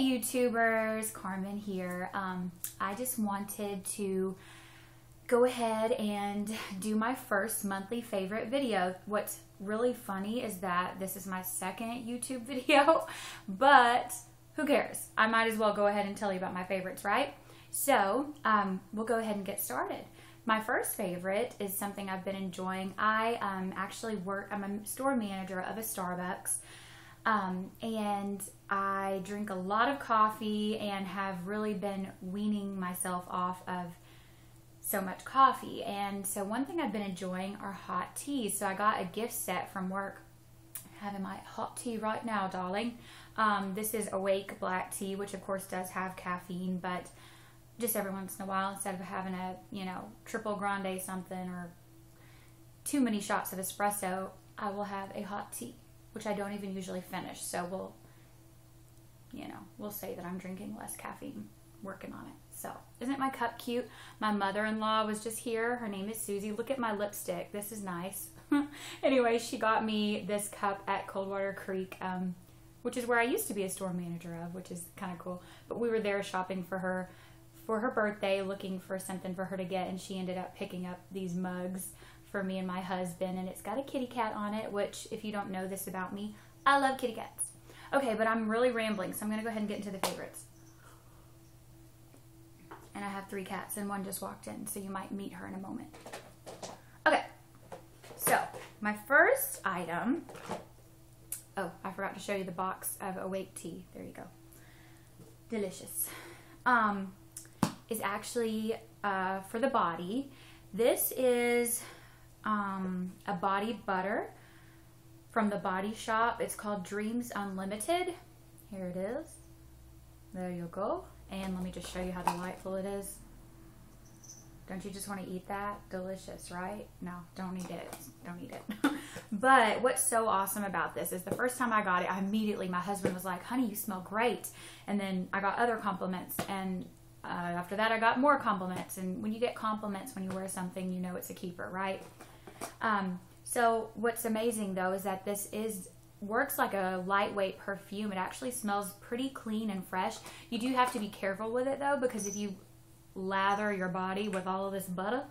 Hey YouTubers, Carmen here. I just wanted to go ahead and do my first monthly favorite video. What's really funny is that this is my second YouTube video, but who cares? I might as well go ahead and tell you about my favorites, right? So we'll go ahead and get started. My first favorite is something I've been enjoying. I I'm a store manager of a Starbucks. And I drink a lot of coffee and have really been weaning myself off of so much coffee. And so one thing I've been enjoying are hot teas. So I got a gift set from work. I'm having my hot tea right now, darling. This is Awake black tea, which of course does have caffeine, but just every once in a while, instead of having a, triple grande something or too many shots of espresso, I will have a hot tea, which I don't even usually finish. So we'll say that I'm drinking less caffeine, working on it. So isn't my cup cute? My mother-in-law was just here. Her name is Susie. Look at my lipstick. This is nice. Anyway, she got me this cup at Coldwater Creek, which is where I used to be a store manager of, which is kind of cool. But we were there shopping for her birthday, looking for something for her to get, and she ended up picking up these mugs for me and my husband, and it's got a kitty cat on it, which, if you don't know this about me, I love kitty cats. Okay, but I'm really rambling, so I'm going to go ahead and get into the favorites. And I have 3 cats, and one just walked in, so you might meet her in a moment. Okay, so my first item, oh, I forgot to show you the box of Awake tea. There you go. Delicious. Is actually for the body. This is a body butter from the Body Shop. It's called Dreams Unlimited. Here it is. There you go. And let me just show you how delightful it is. Don't you just want to eat that? Delicious, right? No, don't eat it. Don't eat it. But what's so awesome about this is the first time I got it, my husband was like, honey, you smell great. And then I got other compliments, and after that I got more compliments. And when you get compliments when you wear something, you know it's a keeper, right? So what's amazing though is that this works like a lightweight perfume. It actually smells pretty clean and fresh. You do have to be careful with it though, because if you lather your body with all of this butter,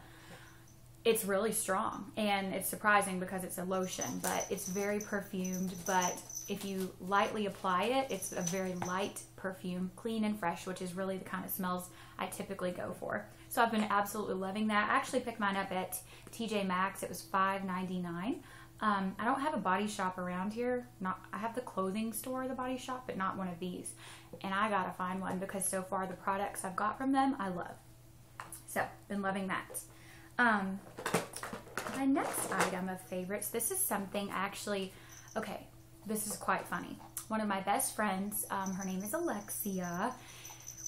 it's really strong. And it's surprising because it's a lotion, but it's very perfumed. But if you lightly apply it, it's a very light perfume, clean and fresh, which is really the kind of smells I typically go for. So I've been absolutely loving that. I actually picked mine up at TJ Maxx. It was $5.99. I don't have a Body Shop around here. I have the clothing store, the Body Shop, but not one of these. And I gotta find one because so far the products I've got from them, I love. So, been loving that. My next item of favorites, this is something okay, this is quite funny. One of my best friends, her name is Alexia.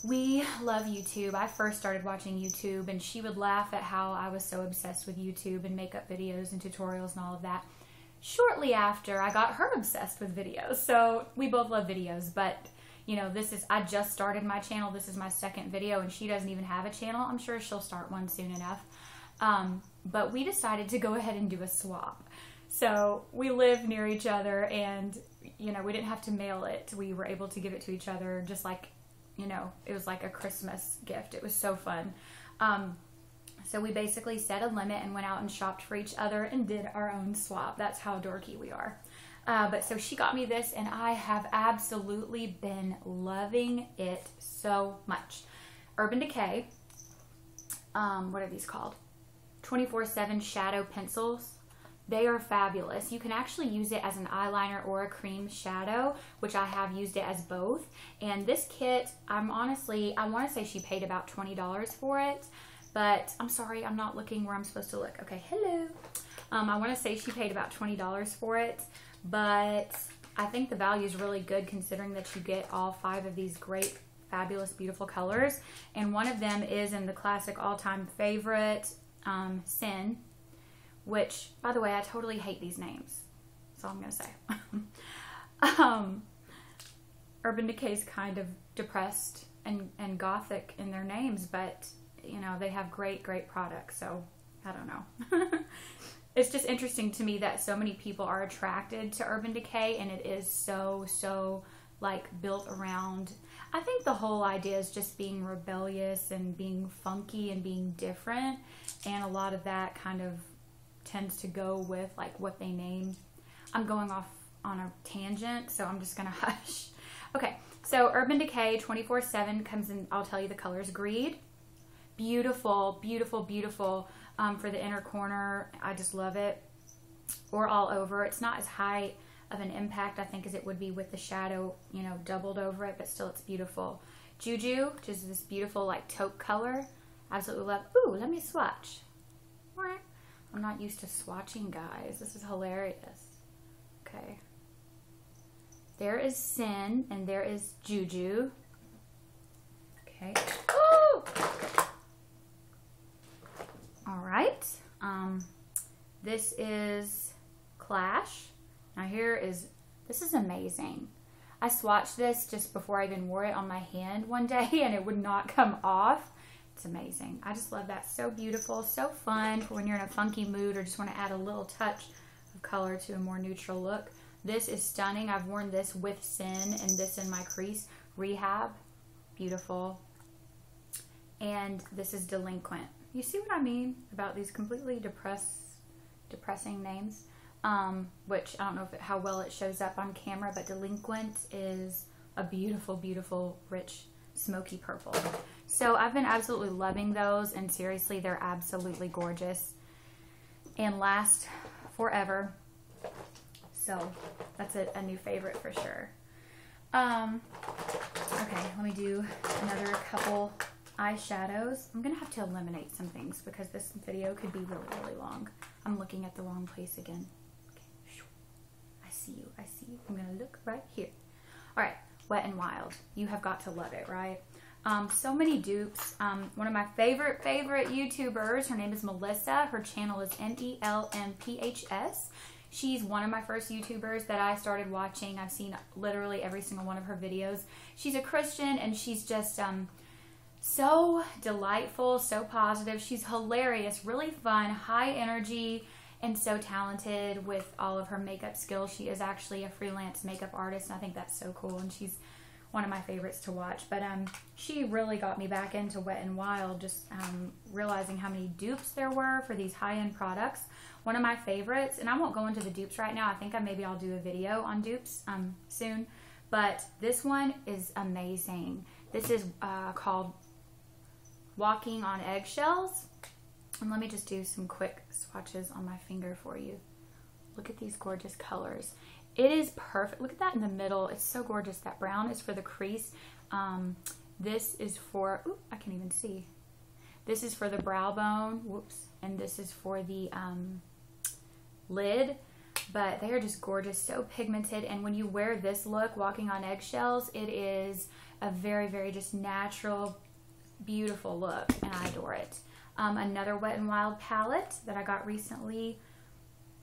We love YouTube. I first started watching YouTube, and she would laugh at how I was so obsessed with YouTube and makeup videos and tutorials and all of that. Shortly after, I got her obsessed with videos. So we both love videos, but I just started my channel. This is my second video, and she doesn't even have a channel. I'm sure she'll start one soon enough. But we decided to go ahead and do a swap. So we live near each other, and we didn't have to mail it. We were able to give it to each other, just like, it was like a Christmas gift. It was so fun. So we basically set a limit and went out and shopped for each other and did our own swap. That's how dorky we are. But so she got me this, and I have absolutely been loving it so much. Urban Decay. What are these called? 24/7 Shadow Pencils. They are fabulous. You can actually use it as an eyeliner or a cream shadow, which I have used it as both. And this kit, I want to say she paid about $20 for it, but I'm sorry, I'm not looking where I'm supposed to look. Okay, hello. I want to say she paid about $20 for it, but I think the value is really good considering that you get all 5 of these great, fabulous, beautiful colors. And one of them is in the classic all-time favorite, Sin, which, by the way, I totally hate these names. That's all I'm going to say. Urban Decay is kind of depressed and gothic in their names, but, they have great, great products, so I don't know. It's just interesting to me that so many people are attracted to Urban Decay, and it is so, so like built around, I think the whole idea is just being rebellious and being funky and being different. And a lot of that kind of tends to go with like what they named. I'm going off on a tangent, so I'm just gonna hush. Okay, so Urban Decay 24/7 comes in, I'll tell you the colors. Greed, beautiful, beautiful, beautiful for the inner corner. I just love it. Or all over. It's not as high of an impact, I think, as it would be with the shadow, you know, doubled over it, but still it's beautiful. Juju, which is this beautiful like taupe color. Absolutely love. Ooh, let me swatch. I'm not used to swatching, guys. This is hilarious. Okay. There is Sin and there is Juju. Okay. Ooh! All right. This is Clash. Now this is amazing. I swatched this just before I even wore it on my hand one day and it would not come off. It's amazing. I just love that. So beautiful, so fun for when you're in a funky mood or just want to add a little touch of color to a more neutral look. This is stunning. I've worn this with Sin and this in my crease. Rehab, beautiful. And this is Delinquent. You see what I mean about these completely depressing names? Which I don't know how well it shows up on camera, but Delinquent is a beautiful, beautiful, rich, smoky purple. So I've been absolutely loving those, and seriously, they're absolutely gorgeous and last forever. So that's a new favorite for sure. Okay, let me do another couple eyeshadows. I'm gonna have to eliminate some things because this video could be really, really long. I'm looking at the wrong place again. Okay. I see you. I see you. I'm gonna look right here. All right, Wet n Wild. You have got to love it, right? So many dupes. One of my favorite YouTubers, her name is Melissa. Her channel is MELMPHS. She's one of my first YouTubers that I started watching. I've seen literally every single one of her videos. She's a Christian and she's just so delightful, so positive. She's hilarious, really fun, high energy, and so talented with all of her makeup skills. She is actually a freelance makeup artist, and I think that's so cool, and she's one of my favorites to watch. But she really got me back into Wet n Wild, just realizing how many dupes there were for these high-end products. One of my favorites, and I won't go into the dupes right now. I think maybe I'll do a video on dupes soon. But this one is amazing. This is called Walking on Eggshells. And let me just do some quick swatches on my finger for you. Look at these gorgeous colors. It is perfect. Look at that in the middle. It's so gorgeous. That brown is for the crease. This is for, ooh, I can't even see. This is for the brow bone. Whoops. And this is for the lid. But they are just gorgeous, so pigmented. And when you wear this look, Walking on Eggshells, it is a very, very just natural, beautiful look, and I adore it. Another Wet n Wild palette that I got recently.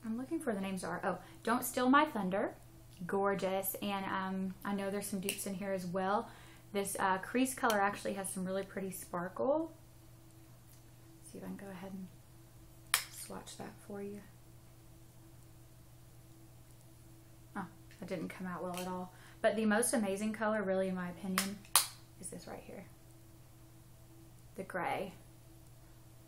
I'm looking for the names are. Oh, Don't Steal My Thunder. Gorgeous. And I know there's some dupes in here as well. This crease color actually has some really pretty sparkle. Let's see if I can go ahead and swatch that for you. Oh, that didn't come out well at all. But the most amazing color, really, in my opinion, is this right here. The gray.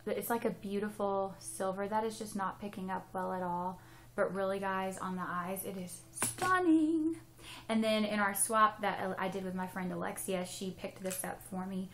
It's like a beautiful silver that is just not picking up well at all. But really, guys, on the eyes, it is stunning. And then in our swap that I did with my friend Alexia, she picked this up for me.